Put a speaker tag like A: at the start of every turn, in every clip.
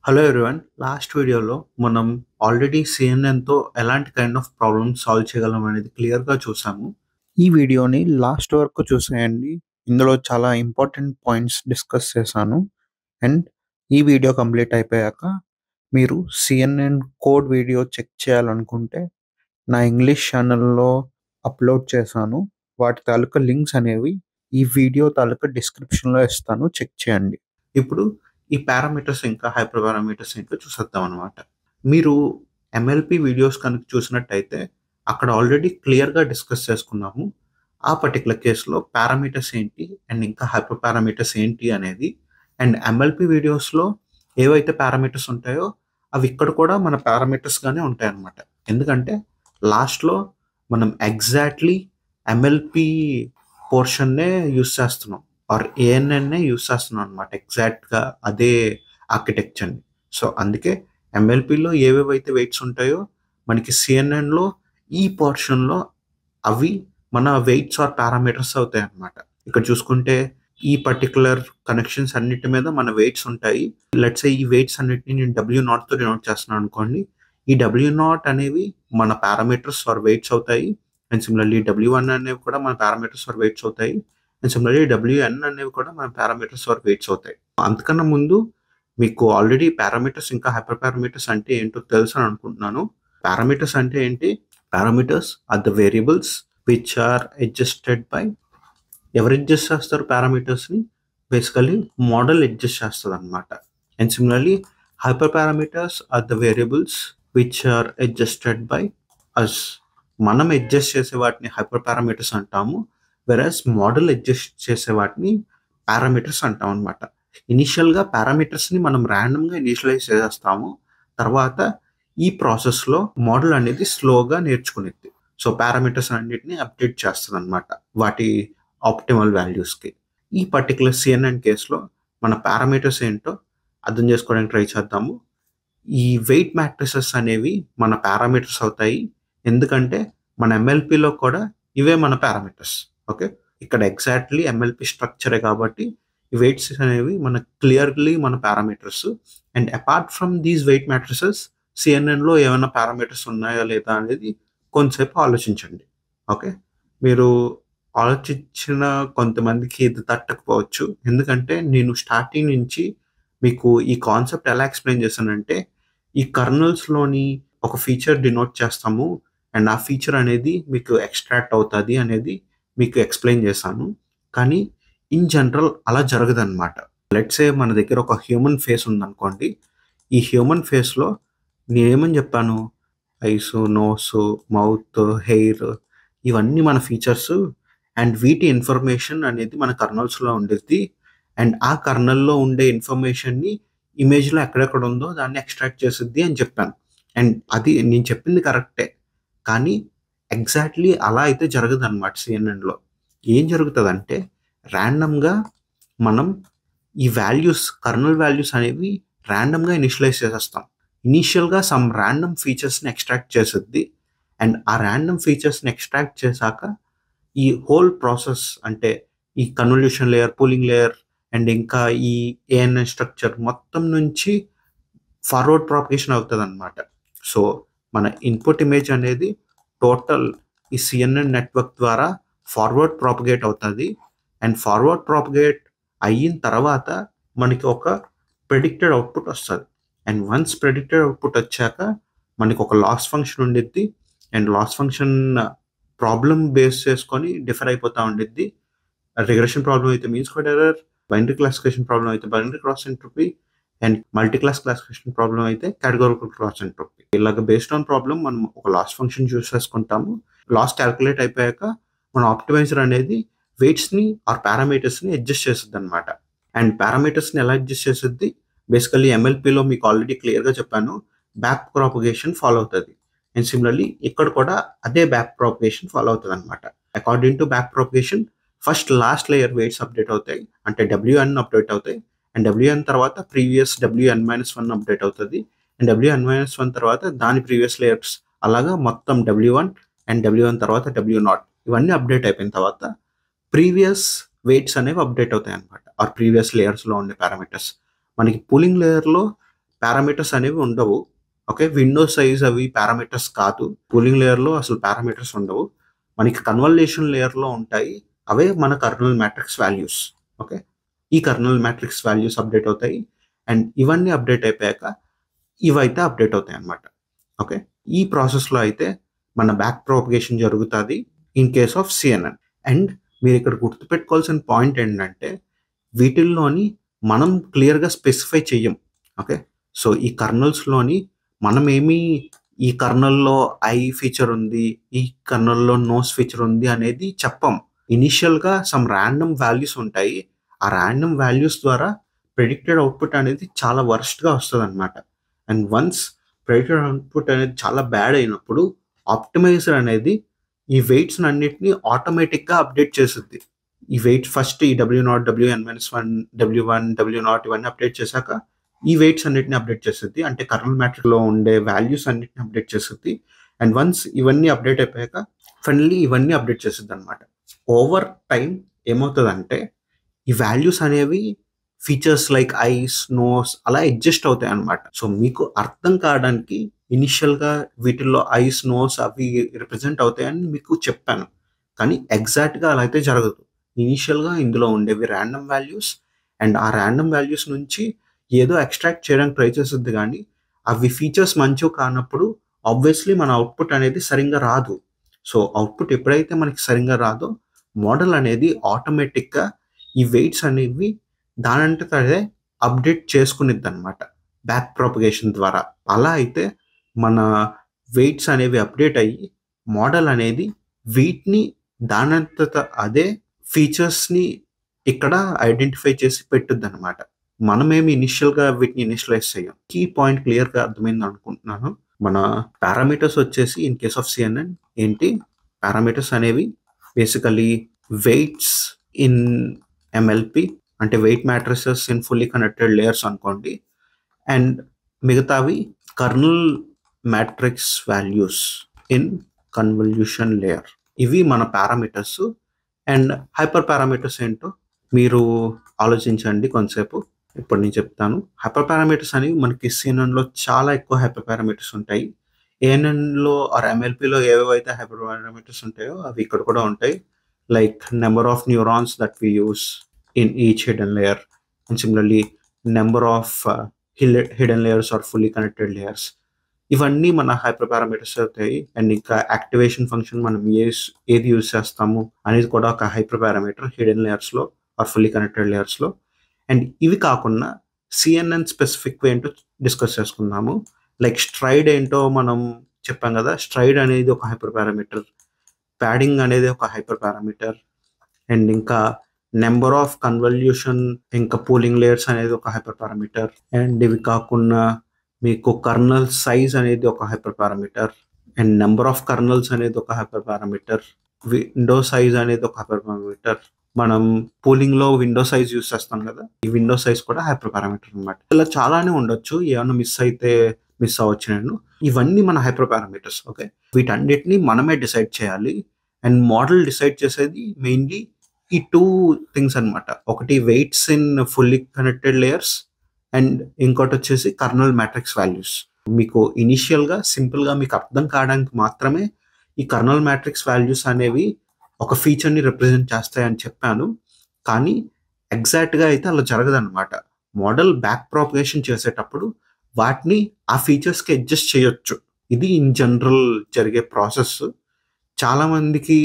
A: Hello everyone. Last వీడియోలో మనం already సిఎన్ఎన్‌తో ఎలాంటి కైండ్ ఆఫ్ ప్రాబ్లమ్స్ సాల్వ్ చేయగలం అనేది క్లియర్‌గా చూసాము. ఈ వీడియోని లాస్ట్ వరకు చూసేయండి. ఇందులో చాలా ఇంపార్టెంట్ పాయింట్స్ డిస్కస్ చేశాను. అండ్ ఈ వీడియో కంప్లీట్ అయిపోయాక మీరు సిఎన్ఎన్ కోడ్ వీడియో చెక్ చేయాలనుకుంటే నా ఇంగ్లీష్ ఛానల్‌లో అప్లోడ్ చేశాను. వాటి తాలూకా లింక్స్ అనేవి ఈ వీడియో తాలూకా డిస్క్రిప్షన్‌లో ఇస్తాను. చెక్ చేయండి. ఇప్పుడు ఈ పారామీటర్స్ ఇంకా హైపర్ పారామీటర్స్ ఏంటో చూసేద్దాం అనమాట. మీరు ఎంఎల్‌పి వీడియోస్ కనుక చూసినట్టయితే అక్కడ ఆల్రెడీ క్లియర్‌గా డిస్కస్ చేసుకున్నాము. ఆ పర్టిక్యులర్ కేస్‌లో పారామీటర్స్ ఏంటి అండ్ ఇంకా హైపర్ పారామీటర్స్ ఏంటి అనేది. అండ్ ఎంఎల్‌పి వీడియోస్‌లో ఏవైతే పారామీటర్స్ ఉంటాయో అవి ఇక్కడ కూడా మన పారామీటర్స్‌గానే ఉంటాయన్నమాట. ఎందుకంటే లాస్ట్‌లో మనం ఎగ్జాక్ట్‌లీ ఎంఎల్‌పి పోర్షన్‌నే యూజ్ చేస్తున్నాం. ఆర్ ఏఎన్ఎన్‌నే యూజ్ చేస్తున్నాం అనమాట. ఎగ్జాక్ట్‌గా అదే ఆర్కిటెక్చర్‌ని. సో, అందుకే ఎంఎల్‌పిలో ఏవేవైతే వెయిట్స్ ఉంటాయో మనకి సిఎన్ఎన్‌లో ఈ పోర్షన్‌లో అవి మన వెయిట్స్ ఆర్ పారామీటర్స్ అవుతాయన్నమాట. ఇక్కడ చూసుకుంటే ఈ పర్టిక్యులర్ కనెక్షన్స్ అన్నిటి మీద మన వెయిట్స్ ఉంటాయి. లెట్స్ సే ఈ వెయిట్స్ అన్నిటిని నేను W0తో డినోట్ చేస్తున్నాను అనుకోండి. ఈ W0 అనేవి మన పారామీటర్స్ ఆర్ వెయిట్స్ అవుతాయి. అండ్ సిమిలర్లీ W1 అనేవి కూడా మన పారామీటర్స్ ఆర్ వెయిట్స్ అవుతాయి. అండ్ సిమిలర్లీ Wn అనేవి కూడా మన పారామీటర్స్ ఆర్ వెయిట్స్ అవుతాయి. అంతకన్నా ముందు మీకు ఆల్రెడీ పారామీటర్స్ ఇంకా హైపర్ పారామీటర్స్ అంటే ఏంటో తెలుసు అని అనుకుంటున్నాను. పారామీటర్స్ అంటే ఏంటి? Parameters are the variables which are adjusted by ఎవరు అడ్జస్ట్ చేస్తారు పారామీటర్స్‌ని? బేసికల్లీ మోడల్ అడ్జస్ట్ చేస్తదనమాట. And similarly hyper parameters are the variables which are adjusted by us. మనం అడ్జస్ట్ చేసే వాటిని హైపర్ పారామీటర్స్ అంటాము. వెరాస్ మోడల్ అడ్జస్ట్ చేసే వాటిని పారామీటర్స్ అంటాం అనమాట. ఇనిషియల్‌గా పారామీటర్స్‌ని మనం ర్యాండమ్‌గా ఇనిషియలైజ్ చేసేస్తాము. తర్వాత ఈ ప్రాసెస్‌లో మోడల్ అనేది స్లోగా నేర్చుకునిద్ది. సో, పారామీటర్స్ అన్నిటిని అప్డేట్ చేస్తదనమాట. వాటి ఆప్టిమల్ వాల్యూస్‌కి. ఈ పర్టిక్యులర్ సిఎన్ఎన్ కేస్‌లో మన పారామీటర్స్ ఏంటో అర్థం చేసుకోవడానికి ట్రై చేద్దాము. ఈ వెయిట్ మ్యాట్రిసెస్ అనేవి మన పారామీటర్స్ అవుతాయి. ఎందుకంటే మన ఎంఎల్‌పిలో కూడా ఇవే మన పారామీటర్స్. ఓకే. ఇక్కడ ఎగ్జాక్ట్‌లీ ఎంఎల్‌పి స్ట్రక్చరే కాబట్టి ఈ వెయిట్స్ అనేవి క్లియర్‌లీ మన parameters. And apart from these weight matrices సిఎన్ఎన్‌లో ఏమైనా పారామీటర్స్ ఉన్నాయా లేదా అనేది కొంతసేపు ఆలోచించండి. ఓకే. మీరు ఆలోచించిన కొంతమందికి ఇది తట్టకపోవచ్చు. ఎందుకంటే నేను స్టార్టింగ్ నుంచి మీకు ఈ కాన్సెప్ట్ ఎలా ఎక్స్‌ప్లెయిన్ చేశానంటే, ఈ కర్నల్స్‌లోని ఒక ఫీచర్ డినోట్ చేస్తాము. అండ్ ఆ ఫీచర్ అనేది మీకు ఎక్స్ట్రాక్ట్ అవుతది అనేది మీకు ఎక్స్‌ప్లెయిన్ చేశాను. కానీ ఇన్ జనరల్ అలా జరగదనమాట. లెట్స్ సే మన దగ్గర ఒక హ్యూమన్ ఫేస్ ఉందనుకోండి. ఈ హ్యూమన్ ఫేస్‌లో నేనేమని చెప్పాను? ఐసు, నోసు, మౌత్, హెయిర్ ఇవన్నీ మన ఫీచర్స్. అండ్ వీటి ఇన్ఫర్మేషన్ అనేది మన కర్నల్స్‌లో ఉండిద్ది. అండ్ ఆ కర్నల్‌లో ఉండే ఇన్ఫర్మేషన్‌ని ఇమేజ్‌లో ఎక్కడెక్కడ ఉందో దాన్ని ఎక్స్ట్రాక్ట్ చేసిద్ది అని చెప్పాను. అండ్ అది నేను చెప్పింది కరెక్టే. కానీ ఎగ్జాక్ట్‌లీ అలా అయితే జరగదనమాట సిఎన్ఎన్‌లో. ఏం జరుగుతదంటే ర్యాండమ్‌గా మనం ఈ వాల్యూస్ కర్నల్ వాల్యూస్ అనేవి ర్యాండమ్‌గా ఇనిషియలైజ్ చేసేస్తాం. ఇనీషియల్‌గా సమ్ ర్యాండమ్ ఫీచర్స్‌ని ఎక్స్ట్రాక్ట్ చేసిద్ది. అండ్ ఆ ర్యాండమ్ ఫీచర్స్‌ని ఎక్స్ట్రాక్ట్ చేశాక ఈ హోల్ ప్రాసెస్ అంటే ఈ convolution layer, pooling layer and ఇంకా ఈ ఏఎన్ఎన్ స్ట్రక్చర్ మొత్తం నుంచి ఫార్వర్డ్ ప్రాపగేషన్ అవుతదనమాట. సో, మన ఇన్‌పుట్ ఇమేజ్ అనేది టోటల్ ఈ సిఎన్ఎన్ నెట్వర్క్ ద్వారా ఫార్వర్డ్ ప్రాపగేట్ అవుతది. అండ్ ఫార్వర్డ్ ప్రాపగేట్ అయిన తర్వాత మనకి ఒక ప్రెడిక్టెడ్ అవుట్‌పుట్ వస్తది. అండ్ వన్స్ ప్రెడిక్టెడ్ అవుట్‌పుట్ వచ్చాక మనకి ఒక లాస్ ఫంక్షన్ ఉండిద్ది. And loss function problem base చేసుకొని డిఫర్ అయిపోతా ఉండిద్ది. రిగ్రెషన్ ప్రాబ్లమ్ అయితే mean squared error, binary classification problem అయితే binary cross entropy and multi class classification problem అయితే కేటగారికల్ క్రాస్ ఎంట్రోపీ. ఇలాగ బేస్డ్ ఆన్ ప్రాబ్లమ్ మనం ఒక లాస్ ఫంక్షన్ చూస్ చేసుకుంటాము. లాస్ కాలిక్యులేట్ అయిపోయాక మన ఆప్టిమైజర్ అనేది వెయిట్స్‌ని ఆర్ పారామీటర్స్‌ని అడ్జస్ట్ చేసిద్దనమాట. అండ్ పారామీటర్స్‌ని ఎలా అడ్జస్ట్ చేసిద్ది? బేసికల్లీ ఎంఎల్‌పిలో మీకు ఆల్రెడీ క్లియర్‌గా చెప్పాను. బ్యాక్ ప్రాపగేషన్ ఫాలో అవుతది. అండ్ సిమిలర్లీ ఇక్కడ కూడా అదే బ్యాక్ ప్రాపగేషన్ ఫాలో అవుతదనమాట. According to back propagation first last layer weights update అవుతాయి. అంటే Wn అప్డేట్ అవుతాయి. అండ్ Wn తర్వాత ప్రీవియస్ Wn-1 అప్డేట్ అవుతది. అండ్ Wn-1 తర్వాత దాని ప్రీవియస్ లేయర్స్ అలాగా మొత్తం W1 అండ్ W1 తర్వాత W0 ఇవన్నీ అప్డేట్ అయిపోయిన తర్వాత ప్రీవియస్ వెయిట్స్ అనేవి అప్డేట్ అవుతాయన్నమాట. ఆర్ ప్రీవియస్ లేయర్స్‌లో ఉండే పారామీటర్స్. మనకి పూలింగ్ లేయర్‌లో పారామీటర్స్ అనేవి ఉండవు. ఓకే. విండో సైజ్ అవి పారామీటర్స్ కాదు. కూలింగ్ లేయర్‌లో అసలు పారామీటర్స్ ఉండవు. మనకి కన్వల్యూషన్ లేయర్‌లో ఉంటాయి. అవే మన కర్నల్ మ్యాట్రిక్స్ వాల్యూస్. ఓకే. ఈ కర్నల్ మ్యాట్రిక్స్ వాల్యూస్ అప్డేట్ అవుతాయి. అండ్ ఇవన్నీ అప్డేట్ అయిపోయాక ఇవైతే అప్డేట్ అవుతాయన్నమాట. ఓకే. ఈ ప్రాసెస్‌లో అయితే మన బ్యాక్ ప్రొపగేషన్ జరుగుతాది in case of CNN. And మీరిక్కడ గుర్తుపెట్టుకోవాల్సిన పాయింట్ ఏంటంటే వీటిల్లోని మనం క్లియర్‌గా స్పెసిఫై చెయ్యం. ఓకే. సో, ఈ కర్నల్స్‌లోని మనమేమి ఈ కర్నల్‌లో ఐ ఫీచర్ ఉంది, ఈ కర్నల్‌లో నోస్ ఫీచర్ ఉంది అనేది చెప్పం. ఇనీషియల్‌గా సమ్ రాండమ్ వాల్యూస్ ఉంటాయి. ఆ రాండమ్ వాల్యూస్ ద్వారా ప్రెడిక్టెడ్ అవుట్‌పుట్ అనేది చాలా వరస్ట్‌గా వస్తదనమాట. అండ్ వన్స్ ప్రెడిక్టెడ్ అవుట్‌పుట్ అనేది చాలా బ్యాడ్ అయినప్పుడు ఆప్టిమైజర్ అనేది ఈ వెయిట్స్‌నన్నిటిని ఆటోమేటిక్‌గా అప్డేట్ చేసిద్ది. ఈ వెయిట్స్ ఫస్ట్ ఈ W0, WN-1, W1, W0 ఇవన్నీ అప్డేట్ చేశాక ఈ వెయిట్స్ అన్నిటిని అప్డేట్ చేసిద్ది. అంటే కర్నల్ మ్యాట్రిక్స్‌లో ఉండే వాల్యూస్ అన్నిటిని అప్డేట్ చేసిద్ది. అండ్ వన్స్ ఇవన్నీ అప్డేట్ అయిపోయాక ఫైనల్లీ ఇవన్నీ అప్డేట్ చేసిద్దనమాట. ఓవర్ టైమ్ ఏమవుతదంటే ఈ వాల్యూస్ అనేవి ఫీచర్స్ లైక్ ఐస్, నోస్ అలా అడ్జస్ట్ అవుతాయన్నమాట. సో, మీకు అర్థం కావడానికి ఇనిషియల్‌గా వీటిల్లో ఐస్, నోస్ అవి రిప్రజెంట్ అవుతాయని మీకు చెప్పాను. కానీ ఎగ్జాక్ట్‌గా అలా అయితే జరగదు. ఇనిషియల్‌గా ఇందులో ఉండేవి రాండమ్ వాల్యూస్. అండ్ ఆ రాండమ్ వాల్యూస్ నుంచి ఏదో ఎక్స్ట్రాక్ట్ చేయడానికి ట్రై చేసిద్ది గానీ, అవి ఫీచర్స్ మంచివి కానప్పుడు ఆబ్వియస్‌లీ మన అవుట్‌పుట్ అనేది సరింగా రాదు. సో, అవుట్‌పుట్ ఎప్పుడైతే మనకి సరింగా రాదో మోడల్ అనేది ఆటోమేటిక్‌గా ఈ వెయిట్స్ అనేవి దానంతట అదే అప్డేట్ చేసుకునిద్దనమాట బ్యాక్ ప్రొపగేషన్ ద్వారా. అలా అయితే మన వెయిట్స్ అనేవి అప్డేట్ అయ్యి మోడల్ అనేది వీటిని దానంతట అదే ఫీచర్స్‌ని ఇక్కడ ఐడెంటిఫై చేసి పెట్టుద్దనమాట. మనమేమి ఇనిషియల్‌గా వీటిని ఇనిషియలైజ్ చెయ్యం. కీ పాయింట్ క్లియర్‌గా అర్థమైంది అనుకుంటున్నాను. మన పారామీటర్స్ వచ్చేసి ఇన్ కేస్ ఆఫ్ సిఎన్ఎన్ ఏంటి? పారామీటర్స్ అనేవి బేసికల్లీ వెయిట్స్ ఇన్ ఎంఎల్‌పి అంటే weight matrices in fully connected layers అనుకోండి. అండ్ మిగతావి kernel matrix values in convolution layer. ఇవి మన పారామీటర్స్. అండ్ హైపర్ పారామీటర్స్ ఏంటో మీరు ఆలోచించండి కొంతసేపు. ఇప్పుడు నేను చెప్తాను. హైపర్ పారామీటర్స్ అనేవి మనకి సిఎన్ఎన్‌లో చాలా ఎక్కువ హైపర్ పారామీటర్స్ ఉంటాయి. ఏఎన్ఎన్‌లో ఆర్ ఎంఎల్‌పిలో ఏవేవైతే హైపర్ పారామీటర్స్ ఉంటాయో అవి ఇక్కడ కూడా ఉంటాయి. Like number of neurons that we use in each hidden layer. And similarly number of hidden layers or fully connected layers. ఇవన్నీ మన హైపర్ పారామీటర్స్ అవుతాయి. అండ్ ఇంకా యాక్టివేషన్ ఫంక్షన్ మనం ఏది యూజ్ చేస్తాము అనేది కూడా ఒక హైపర్ పారామీటర్ హిడెన్ లేయర్స్‌లో ఆర్ ఫుల్లీ కనెక్టెడ్ లేయర్స్‌లో. అండ్ ఇవి కాకుండా సిఎన్ఎన్ స్పెసిఫిక్ ఏంటో డిస్కస్ చేసుకుందాము. లైక్ స్ట్రైడ్ ఏంటో మనం చెప్పాం కదా! స్ట్రైడ్ అనేది ఒక హైపర్ పారామీటర్. ప్యాడింగ్ అనేది ఒక హైపర్ పారామీటర్. అండ్ ఇంకా నంబర్ ఆఫ్ కన్వల్యూషన్ ఇంకా పూలింగ్ లేయర్స్ అనేది ఒక హైపర్ పారామీటర్. అండ్ ఇవి కాకుండా మీకు కర్నల్ సైజ్ అనేది ఒక hyper parameter. And number of kernels అనేది ఒక హైపర్ పారామీటర్. విండో సైజ్ అనేది ఒక హైపర్ పారామీటర్. మనం పూలింగ్‌లో విండో సైజ్ యూజ్ చేస్తాం కదా! ఈ విండో సైజ్ కూడా హైపర్ పారామీటర్ అన్నమాట. ఇలా చాలానే ఉండొచ్చు. ఏమన్నా మిస్ అయితే మిస్ అవ్వచ్చు నేను. ఇవన్నీ మన హైపర్ పారామీటర్స్. ఓకే. వీటన్నిటిని మనమే డిసైడ్ చేయాలి. అండ్ మోడల్ డిసైడ్ చేసేది మెయిన్‌లీ ఈ 2 థింగ్స్ అన్నమాట. ఒకటి weights in fully connected layers and ఇంకోటొచ్చేసి కర్నల్ మ్యాట్రిక్స్ వాల్యూస్. మీకు ఇనీషియల్‌గా సింపుల్‌గా మీకు అర్థం కావడానికి మాత్రమే ఈ కర్నల్ మ్యాట్రిక్స్ వాల్యూస్ అనేవి ఒక ఫీచర్‌ని రిప్రజెంట్ చేస్తాయని చెప్పాను. కానీ ఎగ్జాక్ట్‌గా అయితే అలా జరగదనమాట. మోడల్ బ్యాక్ ప్రొపగేషన్ చేసేటప్పుడు వాటిని ఆ ఫీచర్స్‌కి అడ్జస్ట్ చేయొచ్చు. ఇది ఇన్ జనరల్ జరిగే ప్రాసెస్. చాలామందికి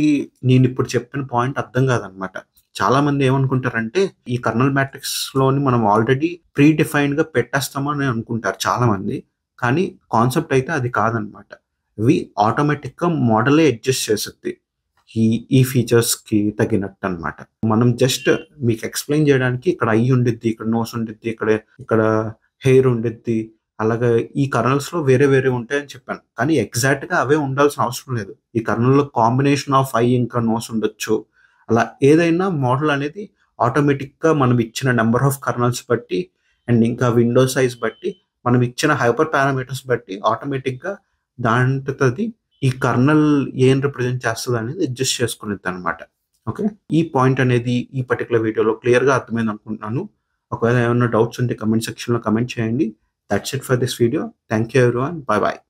A: నేనిప్పుడు చెప్పిన పాయింట్ అర్థం కాదనమాట. చాలామంది ఏమనుకుంటారంటే, ఈ కర్నల్ మ్యాట్రిక్స్‌లోని మనం ఆల్రెడీ ప్రీ డిఫైన్డ్‌గా పెట్టేస్తామని అనుకుంటారు చాలామంది. కానీ కాన్సెప్ట్ అయితే అది కాదనమాట. ఇవి ఆటోమేటిక్‌గా మోడలే అడ్జస్ట్ చేసిద్ది. ఈ ఈ ఫీచర్స్‌కి తగినట్టనమాట. మనం జస్ట్ మీకు ఎక్స్‌ప్లెయిన్ చేయడానికి ఇక్కడ ఐ ఉండిద్ది, ఇక్కడ నోస్ ఉండిద్ది, ఇక్కడ హెయిర్ ఉండిద్ది. అలాగా ఈ కర్నల్స్‌లో వేరే వేరే ఉంటాయని చెప్పాను. కానీ ఎగ్జాక్ట్‌గా అవే ఉండాల్సిన అవసరం లేదు. ఈ కర్నల్‌లో కాంబినేషన్ ఆఫ్ ఐ ఇంకా నోస్ ఉండొచ్చు. అలా ఏదైనా మోడల్ అనేది ఆటోమేటిక్‌గా మనం ఇచ్చిన నంబర్ ఆఫ్ కర్నల్స్ బట్టి అండ్ ఇంకా విండో సైజ్ బట్టి మనం ఇచ్చిన హైపర్ పారామీటర్స్ బట్టి ఆటోమేటిక్‌గా దానంతట అది ఈ కర్నల్ ఏం రిప్రజెంట్ చేస్తదనేది అడ్జస్ట్ చేసుకునిద్దనమాట. ఓకే. ఈ పాయింట్ అనేది ఈ పర్టిక్యులర్ వీడియోలో క్లియర్‌గా అర్థమైందనుకుంటున్నాను. ఒకవేళ ఏమన్నా డౌట్స్ ఉంటే కామెంట్ సెక్షన్‌లో కామెంట్ చేయండి. That's it for this video. Thank you everyone. Bye bye.